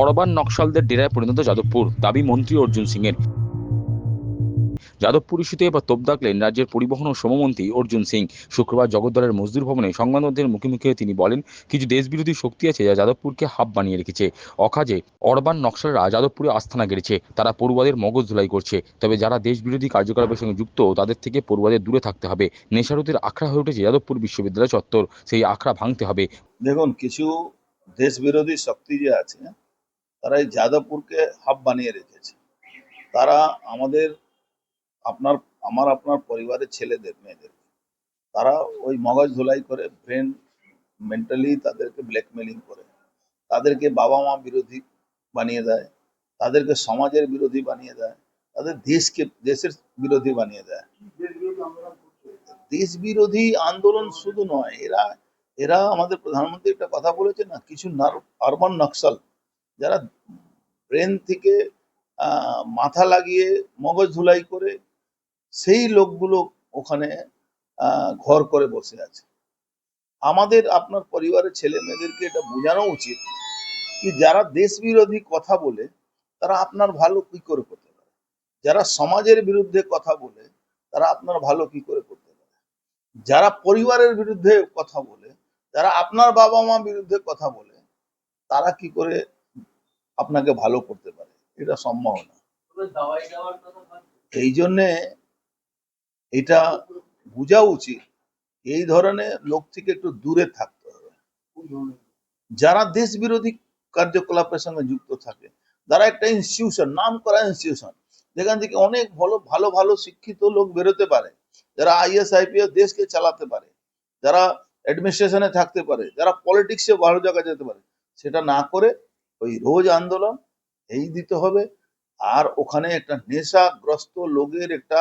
Orban নকশালদের ডেরায় পরিণত যাদবপুর, দাবি মন্ত্রী অর্জুন সিং এর। যাদবপুর ইস্যুতে এবার তোপ দাগলেন রাজ্যের পরিবহন ও শ্রমমন্ত্রী অর্জুন সিং। শুক্রবার জগদ্দলের মজদুর ভবনে সংবাদমাধ্যমের মুখোমুখি হয়ে তিনি বলেন, কিছু দেশবিরোধী শক্তি আছে যা যাদবপুরকে হাব বানিয়ে রেখেছে। অকাজে অরবান নকশালরা যাদবপুরে আস্তানা গেড়েছে, তারা পড়ুয়াদের মগজ ধুলাই করছে। তবে যারা দেশবিরোধী কার্যকলাপের সঙ্গে যুক্ত তাদের থেকে পড়ুয়াদের দূরে থাকতে হবে। নেশারুদের আখড়া হয়ে উঠেছে যাদবপুর বিশ্ববিদ্যালয় চত্বর, সেই আখড়া ভাঙতে হবে। দেখুন, কিছু দেশ বিরোধী শক্তি যে আছে তারা এই যাদবপুরকে হাব বানিয়ে রেখেছে। তারা আমাদের আপনার আপনার পরিবারের ছেলেদের মেয়েদের তারা ওই মগজ ধোলাই করে, ব্রেন মেন্টালি তাদেরকে ব্ল্যাকমেলিং করে, তাদেরকে বাবা মা বিরোধী বানিয়ে দেয়, তাদেরকে সমাজের বিরোধী বানিয়ে দেয়, তাদের দেশের বিরোধী বানিয়ে দেয়। দেশ বিরোধী আন্দোলন শুধু নয়, এরা এরা আমাদের প্রধানমন্ত্রী একটা কথা বলেছে না, কিছু আরবান নকশাল যারা ব্রেন থেকে মাথা লাগিয়ে মগজ ধুলাই করে, সেই লোকগুলো ওখানে ঘর করে বসে আছে। আমাদের আপনার পরিবারের ছেলে মেয়েদেরকে এটা বোঝানো উচিত কি যারা দেশ বিরোধী কথা বলে তারা আপনার ভালো কি করে করতে পারে, যারা সমাজের বিরুদ্ধে কথা বলে তারা আপনার ভালো কি করে করতে পারে, যারা পরিবারের বিরুদ্ধে কথা বলে, যারা আপনার বাবা মা বিরুদ্ধে কথা বলে, তারা কি করে আপনাকে ভালো করতে পারে, এটা সম্ভব না। এই জন্যে এটা বোঝা উচিত, এই ধরনের লোক থেকে একটু দূরে থাকতে হবে। যারা দেশ বিরোধী কার্যকলাপের সঙ্গে যুক্ত থাকে, যারা একটা ইনস্টিটিউশন, নাম করা ইনস্টিটিউশন, যেখান থেকে অনেক ভালো ভালো ভালো শিক্ষিত লোক বেরোতে পারে, যারা আইএস আইপিএস দেশকে চালাতে পারে, যারা অ্যাডমিনিস্ট্রেশনে থাকতে পারে, যারা পলিটিক্সে ভালো জায়গায় যেতে পারে, সেটা না করে ওই রোজ আন্দোলন এই দিতে হবে। আর ওখানে একটা নেশাগ্রস্ত লোকের একটা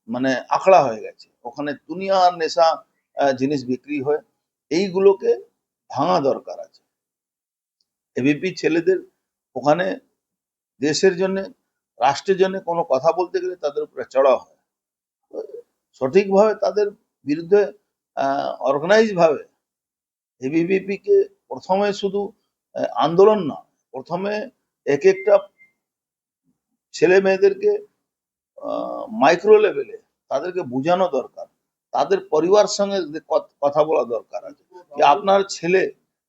মানে আখড়া হয়ে গেছে, ওখানে দুনিয়ার নেশা জিনিস বিক্রি হয়, এইগুলোকে ভাঙা দরকার আছে। এবিপি ছেলেদের ওখানে দেশের জন্য, রাষ্ট্রের জন্য কোনো কথা বলতে গেলে তাদের উপরে চড়া হয়। সঠিকভাবে তাদের বিরুদ্ধে অর্গানাইজ ভাবে এবিভিপি কে প্রথমে শুধু আন্দোলন না, প্রথমে এক একটা ছেলে মেয়েদেরকে মাইক্রো লেভেলে তাদেরকে বোঝানো দরকার, তাদের পরিবার সঙ্গে কথা বলা দরকার আছে যে আপনার ছেলে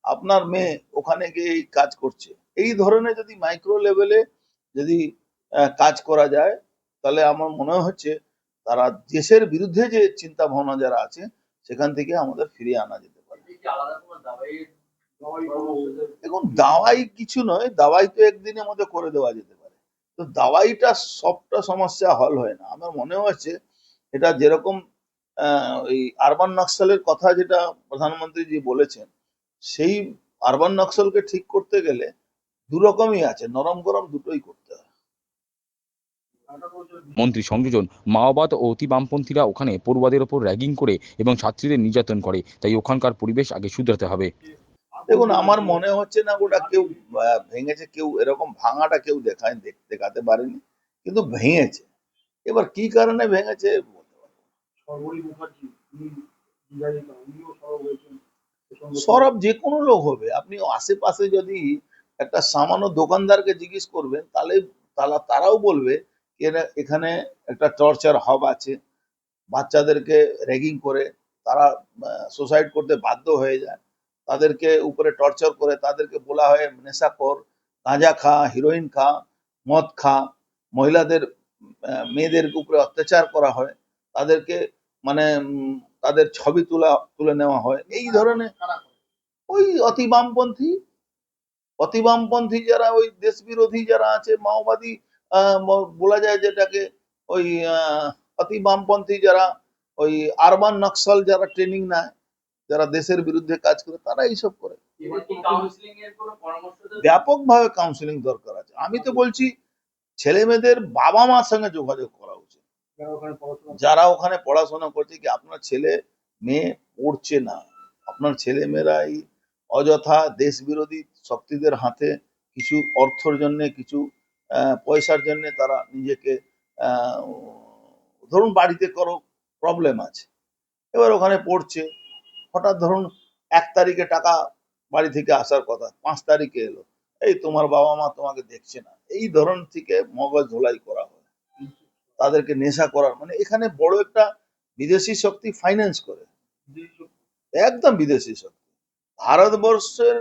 আপনার মেয়ে ওখানে গিয়ে এই কাজ করছে। এই ধরনের যদি মাইক্রো লেভেলে যদি কাজ করা যায়, তাহলে আমার মনে হচ্ছে তারা দেশের বিরুদ্ধে যে চিন্তা ভাবনা যারা আছে সেখান থেকে আমাদের ফিরিয়ে আনা যেতে পারে। দেখুন, দাওয়াই কিছু নয়, দাওয়াই তো একদিনের মধ্যে করে দেওয়া যেতে পারে, তো দাওয়াইটা সবটা সমস্যা হল হয় না। আমার মনে হচ্ছে এটা যেরকম ওই আরবান নকশালের কথা যেটা প্রধানমন্ত্রী জি বলেছেন, সেই আরবান নকশালকে ঠিক করতে গেলে দু রকমই আছে, নরম গরম দুটোই করতে হয়। মন্ত্রী সংযোজন, মাওবাদ ও অতি বামপন্থীরা ওখানে পড়ুয়াদের ওপর র্যাগিং করে এবং ছাত্রীদের নির্যাতন করে, তাই ওখানকার পরিবেশ আগে শুধরাতে হবে। দেখুন, আমার মনে হচ্ছে না ওটা কেউ ভেঙেছে, কেউ এরকম ভাঙাটা কেউ দেখাতে পারেনি, কিন্তু ভেঙেছে। এবার কি কারণে ভেঙেছে সরব যে কোনো লোক হবে, আপনি আশেপাশে যদি একটা সামান্য দোকানদারকে জিজ্ঞেস করবেন তাহলে তারাও বলবে এখানে একটা টর্চার হাব আছে, বাচ্চাদেরকে র্যাগিং করে তারা সুসাইড করতে বাধ্য হয়ে যায়, তাদেরকে উপরে টর্চার করে, তাদেরকে বলা হয় নেশাখোর, গাঁজা খা, হিরোইন খা, মদ খা, মহিলাদের মেয়েদের উপরে অত্যাচার করা হয়, তাদেরকে মানে তাদের ছবি তুলে নেওয়া হয়। এই ধরনের ওই অতি বামপন্থী যারা, ওই দেশ বিরোধী যারা আছে, মাওবাদী বলা যায় যেটাকে, ওই অতি বামপন্থী যারা, ওই আরবান নকশাল যারা ট্রেনিং নেয়, যারা দেশের বিরুদ্ধে কাজ করে, তারা এইসব করে। ব্যাপকভাবে কাউন্সিলিং দরকার আছে। আমি তো বলছি ছেলে মেয়েদের বাবা মার সঙ্গে যোগাযোগ করা উচিত, যারা ওখানে পড়াশোনা করছে, কি আপনার ছেলে মেয়ে পড়ছে না, আপনার ছেলে মেয়েরা এই অযথা দেশ বিরোধী শক্তিদের হাতে কিছু অর্থর জন্য, কিছু পয়সার জন্য তারা নিজেকে ধরুন বাড়িতে কোনো প্রবলেম আছে, এবার ওখানে পড়ছে, হঠাৎ ধরুন 1 তারিখে টাকা বাড়ি থেকে আসার কথা, 5 তারিখে এলো, এই তোমার বাবা মা তোমাকে দেখছে না, এই ধরন থেকে মগজ ধোলাই করা হয়, তাদেরকে নেশা করার, মানে এখানে বড় একটা বিদেশি শক্তি ফাইন্যান্স করে, একদম বিদেশি শক্তি। ভারতবর্ষের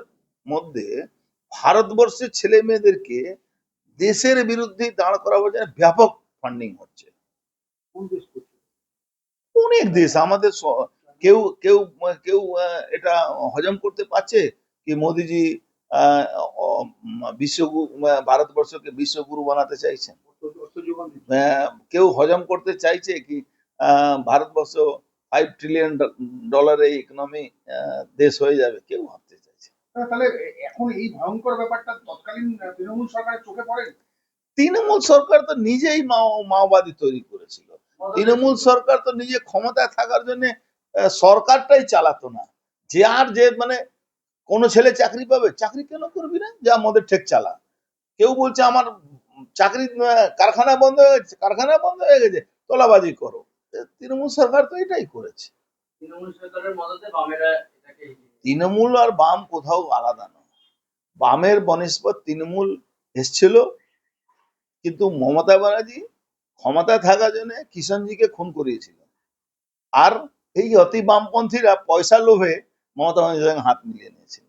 মধ্যে ভারতবর্ষের ছেলে মেয়েদেরকে দেশের বিরুদ্ধে দাঁড় করাবার জন্য ব্যাপক ফান্ডিং হচ্ছে। অনেক দেশ আমাদের কেউ কেউ কেউ এটা হজম করতে পারছে কি মোদিজি আহ, ভারতবর্ষকে বিশ্বগুরু বানাতে চাইছেন? কেউ হজম করতে চাইছে কি ভারতবর্ষ $5 ট্রিলিয়ন ইকোনমি দেশ হয়ে যাবে? কেউ ভাবতে চাইছে না। তাহলে এখন এই ভয়ঙ্কর ব্যাপারটা তৎকালীন তৃণমূল সরকারের চোখে পড়ে। তৃণমূল সরকার তো নিজেই মাওবাদী তৈরি করেছিল। তৃণমূল সরকার তো নিজে ক্ষমতায় থাকার জন্য সরকারটাই চালাতো না। যে মানে কোনো ছেলে চাকরি পাবে, চাকরি কেন করবি না, যা মদের ঠেক চালা। কেউ বলছে আমার চাকরি কারখানা বন্ধ হয়ে গেছে, কারখানা বন্ধ হয়ে গেছে, তোলাবাজি করো। তৃণমূল সরকার তো এটাই করেছে। তৃণমূল সরকারের মদতে বামেরা এটাকে তৃণমূল আর বাম কোথাও আলাদা নয়। বামের বনিষ্পত তৃণমূল এসছিল, কিন্তু মমতা ব্যানার্জি ক্ষমতায় থাকার জন্য কিষণজিকে খুন করিয়েছিল। আর এই অতি বামপন্থীরা পয়সা লোভে মমতা ব্যানার্জির সঙ্গে হাত মিলিয়ে নিয়েছিল।